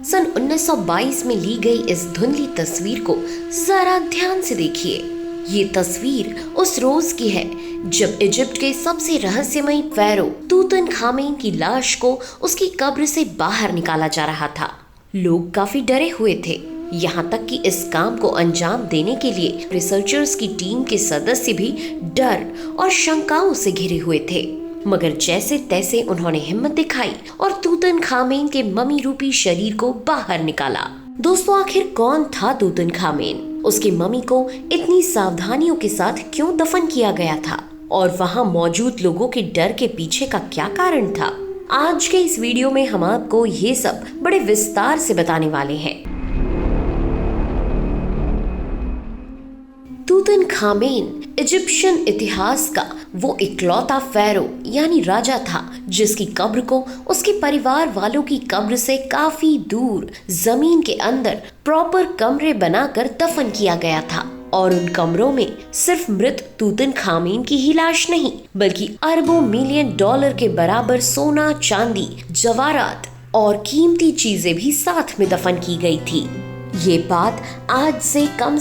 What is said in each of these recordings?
सन 1922 में ली गई इस धुंधली तस्वीर को जरा ध्यान से देखिए। ये तस्वीर उस रोज की है जब इजिप्ट के सबसे रहस्यमयी फेरो तूतनखामेन की लाश को उसकी कब्र से बाहर निकाला जा रहा था। लोग काफी डरे हुए थे, यहाँ तक कि इस काम को अंजाम देने के लिए रिसर्चर्स की टीम के सदस्य भी डर और शंकाओं से घिरे हुए थे। मगर जैसे तैसे उन्होंने हिम्मत दिखाई और तूतनखामेन के मम्मी रूपी शरीर को बाहर निकाला। दोस्तों, आखिर कौन था तूतनखामेन? उसकी मम्मी को इतनी सावधानियों के साथ क्यों दफन किया गया था और वहाँ मौजूद लोगों के डर के पीछे का क्या कारण था? आज के इस वीडियो में हम आपको ये सब बड़े विस्तार से बताने वाले हैं। तूतनखामेन इजिप्शियन इतिहास का वो इकलौता फेरो यानी राजा था जिसकी कब्र को उसके परिवार वालों की कब्र से काफी दूर जमीन के अंदर प्रॉपर कमरे बनाकर दफन किया गया था। और उन कमरों में सिर्फ मृत तूतनखामेन की ही लाश नहीं, बल्कि अरबों मिलियन डॉलर के बराबर सोना, चांदी, जवाहरात और कीमती चीजें भी साथ में दफन की गई थी। ये बात आज से कम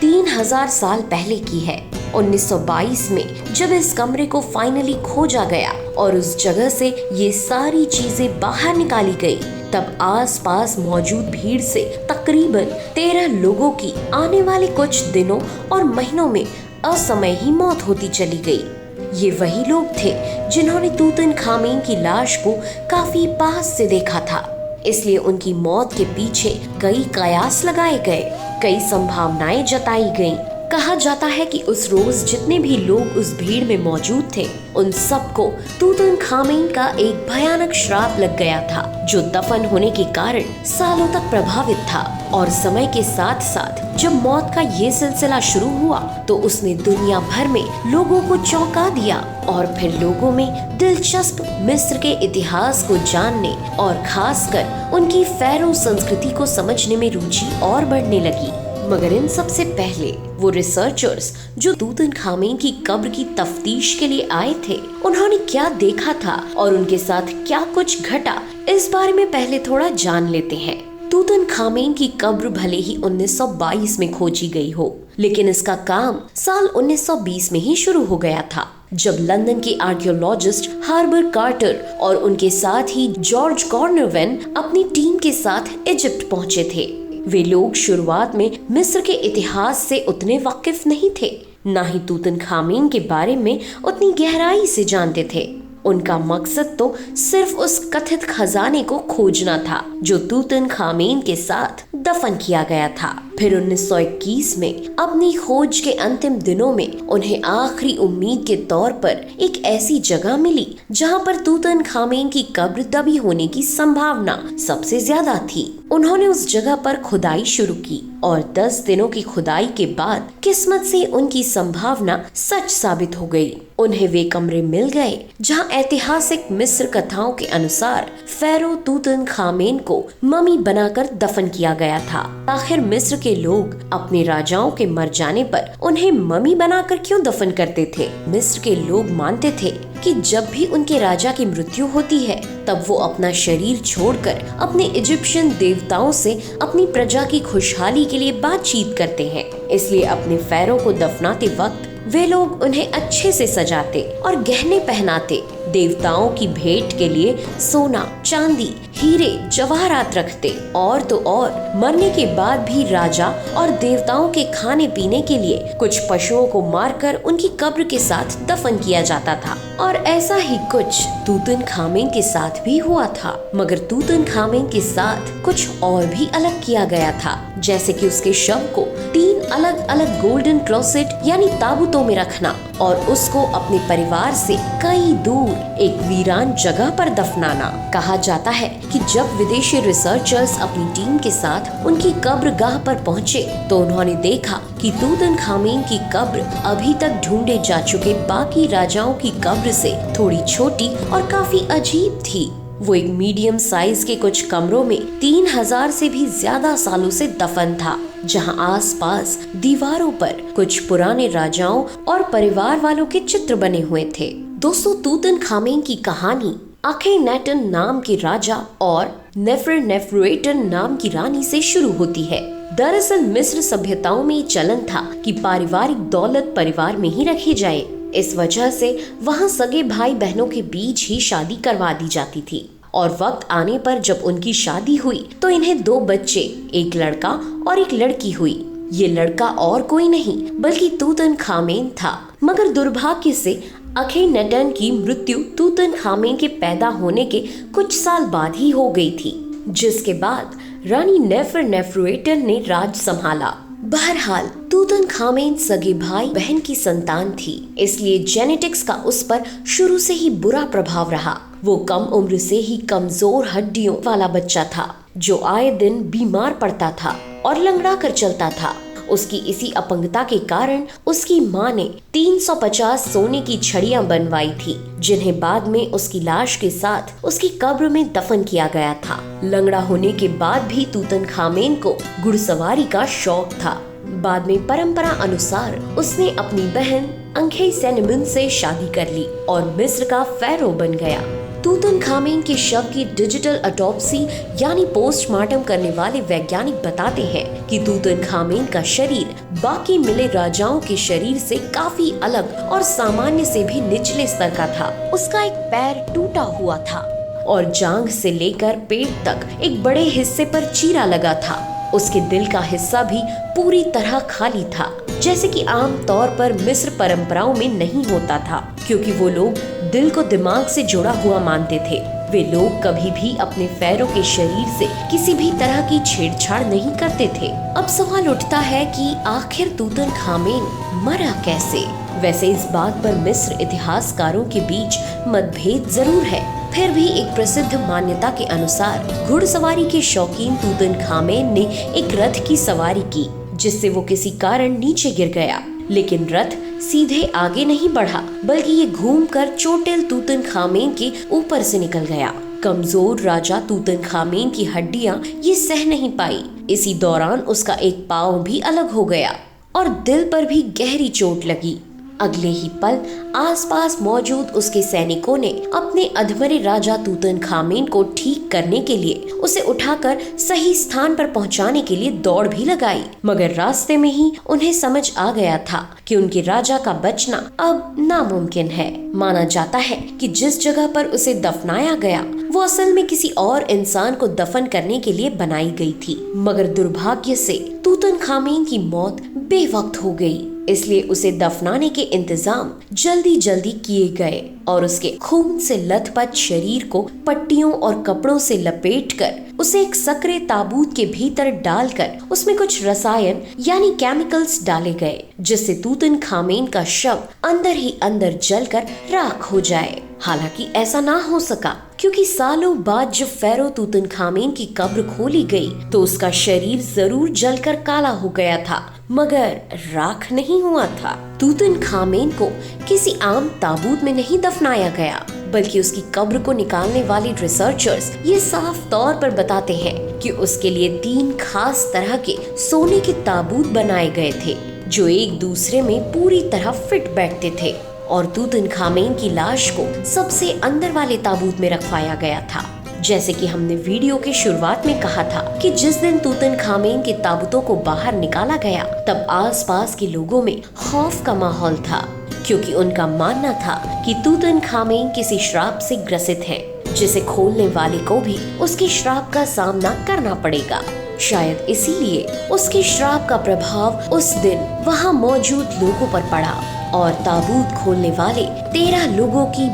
3000 साल पहले की है। 1922 में जब इस कमरे को फाइनली खोजा गया और उस जगह से ये सारी चीजें बाहर निकाली गई, तब आसपास मौजूद भीड़ से तकरीबन 13 लोगों की आने वाले कुछ दिनों और महीनों में असमय ही मौत होती चली गई। ये वही लोग थे जिन्होंने तूतनखामेन की लाश को काफी पास से देखा था, इसलिए उनकी मौत के पीछे कई कयास लगाए गए, कई संभावनाएं जताई गईं। कहा जाता है कि उस रोज जितने भी लोग उस भीड़ में मौजूद थे, उन सबको तूतनखामेन का एक भयानक श्राप लग गया था, जो दफन होने के कारण सालों तक प्रभावित था। और समय के साथ साथ जब मौत का ये सिलसिला शुरू हुआ तो उसने दुनिया भर में लोगों को चौंका दिया और फिर लोगों में दिलचस्प मिस्र के इतिहास को जानने और खासकर उनकी फेरो संस्कृति को समझने में रुचि और बढ़ने लगी। मगर इन सबसे पहले वो रिसर्चर्स जो तूतनखामेन की कब्र की तफ्तीश के लिए आए थे, उन्होंने क्या देखा था और उनके साथ क्या कुछ घटा, इस बारे में पहले थोड़ा जान लेते हैं। तूतनखामेन की कब्र भले ही 1922 में खोजी गई हो, लेकिन इसका काम साल 1920 में ही शुरू हो गया था, जब लंदन के आर्कियोलॉजिस्ट हार्बर कार्टर और उनके साथ ही जॉर्ज कॉर्नरवेन अपनी टीम के साथ इजिप्ट पहुंचे थे। वे लोग शुरुआत में मिस्र के इतिहास से उतने वाकिफ नहीं थे, ना ही तूतनखामेन के बारे में उतनी गहराई से जानते थे। उनका मकसद तो सिर्फ उस कथित खजाने को खोजना था जो तूतनखामेन के साथ दफन किया गया था। फिर 1921 में अपनी खोज के अंतिम दिनों में उन्हें आखिरी उम्मीद के तौर पर एक ऐसी जगह मिली जहां पर तूतनखामेन की कब्र दबी होने की संभावना सबसे ज्यादा थी। उन्होंने उस जगह पर खुदाई शुरू की और 10 दिनों की खुदाई के बाद किस्मत से उनकी संभावना सच साबित हो गई। उन्हें वे कमरे मिल गए जहां ऐतिहासिक मिस्र कथाओं के अनुसार फेरो तूतनखामेन को मम्मी बनाकर दफन किया गया था। आखिर मिस्र के लोग अपने राजाओं के मर जाने पर उन्हें मम्मी बनाकर क्यों दफन करते थे? मिस्र के लोग मानते थे कि जब भी उनके राजा की मृत्यु होती है, तब वो अपना शरीर छोड़कर अपने इजिप्शियन देवताओं से अपनी प्रजा की खुशहाली के लिए बातचीत करते हैं। इसलिए अपने फेरो को दफनाते वक्त वे लोग उन्हें अच्छे से सजाते और गहने पहनाते, देवताओं की भेंट के लिए सोना, चांदी, हीरे, जवाहरात रखते और तो और मरने के बाद भी राजा और देवताओं के खाने पीने के लिए कुछ पशुओं को मारकर उनकी कब्र के साथ दफन किया जाता था। और ऐसा ही कुछ तूतनखामेन के साथ भी हुआ था, मगर तूतनखामेन के साथ कुछ और भी अलग किया गया था, जैसे कि उसके शव को 3 अलग अलग गोल्डन क्लोसेट यानी ताबूतों में रखना और उसको अपने परिवार से कई दूर एक वीरान जगह पर दफनाना। कहा जाता है कि जब विदेशी रिसर्चर्स अपनी टीम के साथ उनकी कब्रगाह पर पहुंचे तो उन्होंने देखा कि तूतनखामेन की कब्र अभी तक ढूंढे जा चुके बाकी राजाओं की कब्र से थोड़ी छोटी और काफी अजीब थी। वो एक मीडियम साइज के कुछ कमरों में 3000 से भी ज्यादा सालों से दफन था, जहां आसपास दीवारों पर कुछ पुराने राजाओं और परिवार वालों के चित्र बने हुए थे। दोस्तों, तूतनखामेन की कहानी अखेनाटन नाम के राजा और नेफरनेफ्रुएटन नाम की रानी से शुरू होती है। दरअसल मिस्र सभ्यताओं में ये चलन था कि पारिवारिक दौलत परिवार में ही रखी जाए। इस वजह से वहाँ सगे भाई बहनों के बीच ही शादी करवा दी जाती थी और वक्त आने पर जब उनकी शादी हुई तो इन्हें 2 बच्चे, एक लड़का और एक लड़की हुई। ये लड़का और कोई नहीं बल्कि तूतनखामेन था। मगर दुर्भाग्य से अखेनटन की मृत्यु तूतनखामेन के पैदा होने के कुछ साल बाद ही हो गई थी, जिसके बाद रानी नेफरनेफ्रुएटन ने राज संभाला। बहरहाल तूतनखामेन सगे भाई बहन की संतान थी, इसलिए जेनेटिक्स का उस पर शुरू से ही बुरा प्रभाव रहा। वो कम उम्र से ही कमजोर हड्डियों वाला बच्चा था जो आए दिन बीमार पड़ता था और लंगड़ा कर चलता था। उसकी इसी अपंगता के कारण उसकी माँ ने 350 सोने की छड़ियाँ बनवाई थी, जिन्हें बाद में उसकी लाश के साथ उसकी कब्र में दफन किया गया था। लंगड़ा होने के बाद भी तूतनखामेन को घुड़सवारी का शौक था। बाद में परंपरा अनुसार उसने अपनी बहन अंखेसेनेमुन से शादी कर ली और मिस्र का फेरो बन गया। तूतनखामेन के शव की डिजिटल ऑटोप्सी यानी पोस्टमार्टम करने वाले वैज्ञानिक बताते हैं कि तूतनखामेन का शरीर बाकी मिले राजाओं के शरीर से काफी अलग और सामान्य से भी निचले स्तर का था। उसका एक पैर टूटा हुआ था और जांघ से लेकर पेट तक एक बड़े हिस्से पर चीरा लगा था। उसके दिल का हिस्सा भी पूरी तरह खाली था, जैसे कि आम तौर पर मिस्र परंपराओं में नहीं होता था, क्योंकि वो लोग दिल को दिमाग से जुड़ा हुआ मानते थे। वे लोग कभी भी अपने फेरो के शरीर से किसी भी तरह की छेड़छाड़ नहीं करते थे। अब सवाल उठता है कि आखिर तूतनखामेन मरा कैसे? वैसे इस बात पर मिस्र इतिहासकारों के बीच मतभेद जरूर है। फिर भी एक प्रसिद्ध मान्यता के अनुसार घुड़सवारी के शौकीन तूतनखामेन ने एक रथ की सवारी की, जिससे वो किसी कारण नीचे गिर गया। लेकिन रथ सीधे आगे नहीं बढ़ा, बल्कि ये घूमकर चोटिल तूतनखामेन के ऊपर से निकल गया। कमजोर राजा तूतनखामेन की हड्डियां ये सह नहीं पाई। इसी दौरान उसका एक पाँव भी अलग हो गया और दिल पर भी गहरी चोट लगी। अगले ही पल आसपास मौजूद उसके सैनिकों ने अपने अधमरे राजा तूतनखामेन को ठीक करने के लिए उसे उठाकर सही स्थान पर पहुंचाने के लिए दौड़ भी लगाई। मगर रास्ते में ही उन्हें समझ आ गया था कि उनके राजा का बचना अब नामुमकिन है। माना जाता है कि जिस जगह पर उसे दफनाया गया वो असल में किसी और इंसान को दफन करने के लिए बनाई गई थी। मगर दुर्भाग्य से तूतनखामेन की मौत बेवक्त हो गई, इसलिए उसे दफनाने के इंतजाम जल्दी जल्दी किए गए और उसके खून से लथपथ शरीर को पट्टियों और कपड़ों से लपेटकर उसे एक सकरे ताबूत के भीतर डालकर उसमें कुछ रसायन यानी केमिकल्स डाले गए, जिससे तूतनखामेन का शव अंदर ही अंदर जलकर राख हो जाए। हालांकि ऐसा ना हो सका, क्योंकि सालों बाद जब फेरो तूतनखामेन की कब्र खोली गई तो उसका शरीर जरूर जलकर काला हो गया था, मगर राख नहीं हुआ था। तूतनखामेन को किसी आम ताबूत में नहीं दफनाया गया, बल्कि उसकी कब्र को निकालने वाले रिसर्चर्स ये साफ तौर पर बताते हैं कि उसके लिए 3 खास तरह के सोने के ताबूत बनाए गए थे, जो एक दूसरे में पूरी तरह फिट बैठते थे और तूतनखामेन की लाश को सबसे अंदर वाले ताबूत में रखवाया गया था। जैसे कि हमने वीडियो के शुरुआत में कहा था कि जिस दिन तूतनखामेन के ताबूतों को बाहर निकाला गया तब आसपास के लोगों में खौफ का माहौल था, क्योंकि उनका मानना था कि तूतनखामेन किसी श्राप से ग्रसित है, जिसे खोलने वाले को भी उसके श्राप का सामना करना पड़ेगा। शायद इसीलिए उसके श्राप का प्रभाव उस दिन वहाँ मौजूद लोगों पर पड़ा और ताबूत खोलने वाले 13 लोगों की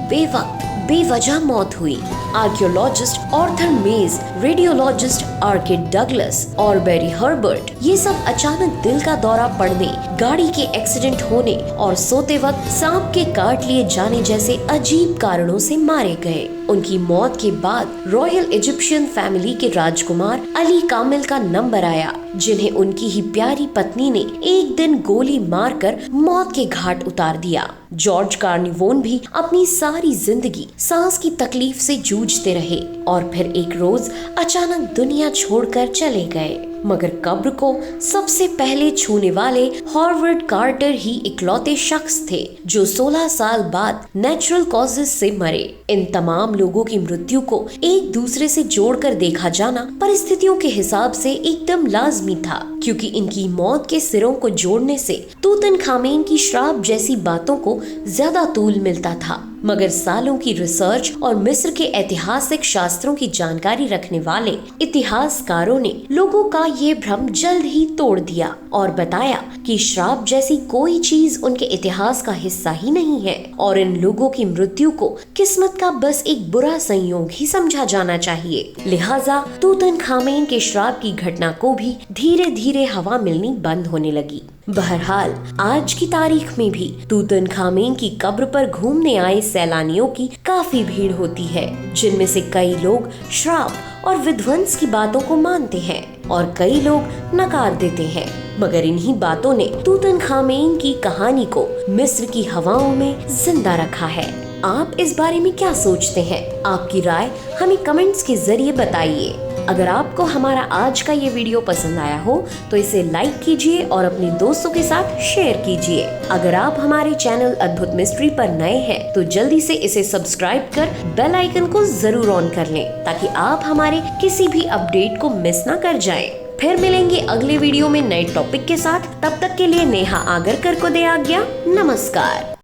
बेवजह मौत हुई। आर्कियोलॉजिस्ट आर्थर मेज, रेडियोलॉजिस्ट आर्किड डगलस और बेरी हर्बर्ट ये सब अचानक दिल का दौरा पड़ने, गाड़ी के एक्सीडेंट होने और सोते वक्त सांप के काट लिए जाने जैसे अजीब कारणों से मारे गए। उनकी मौत के बाद रॉयल इजिप्शियन फैमिली के राजकुमार अली कामिल का नंबर आया, जिन्हें उनकी ही प्यारी पत्नी ने एक दिन गोली मारकर मौत के घाट उतार दिया। जॉर्ज कार्निवोन भी अपनी सारी जिंदगी सांस की तकलीफ से जूझते रहे और फिर एक रोज अचानक दुनिया छोड़कर चले गए। मगर कब्र को सबसे पहले छूने वाले हॉवर्ड कार्टर ही इकलौते शख्स थे जो 16 साल बाद नेचुरल कॉजेज से मरे। इन तमाम लोगों की मृत्यु को एक दूसरे से जोड़कर देखा जाना परिस्थितियों के हिसाब से एकदम लाजमी था, क्योंकि इनकी मौत के सिरों को जोड़ने से तूतनखामेन की श्राप जैसी बातों को ज्यादा तूल मिलता था। मगर सालों की रिसर्च और मिस्र के ऐतिहासिक शास्त्रों की जानकारी रखने वाले इतिहासकारों ने लोगों का ये भ्रम जल्द ही तोड़ दिया और बताया कि श्राप जैसी कोई चीज उनके इतिहास का हिस्सा ही नहीं है और इन लोगों की मृत्यु को किस्मत का बस एक बुरा संयोग ही समझा जाना चाहिए। लिहाजा तूतनखामेन के श्राप की घटना को भी धीरे धीरे हवा मिलनी बंद होने लगी। बहरहाल आज की तारीख में भी तूतनखामेन की कब्र पर घूमने आए सैलानियों की काफी भीड़ होती है, जिनमें से कई लोग श्राप और विध्वंस की बातों को मानते हैं और कई लोग नकार देते हैं। मगर इन्हीं बातों ने तूतनखामेन की कहानी को मिस्र की हवाओं में जिंदा रखा है। आप इस बारे में क्या सोचते हैं? आपकी राय हमें कमेंट्स के जरिए बताइए। अगर आपको हमारा आज का ये वीडियो पसंद आया हो तो इसे लाइक कीजिए और अपने दोस्तों के साथ शेयर कीजिए। अगर आप हमारे चैनल अद्भुत मिस्ट्री पर नए हैं तो जल्दी से इसे सब्सक्राइब कर बेल आइकन को जरूर ऑन कर लें, ताकि आप हमारे किसी भी अपडेट को मिस ना कर जाएं। फिर मिलेंगे अगले वीडियो में नए टॉपिक के साथ। तब तक के लिए नेहा आगरकर को दे आज्ञा। नमस्कार।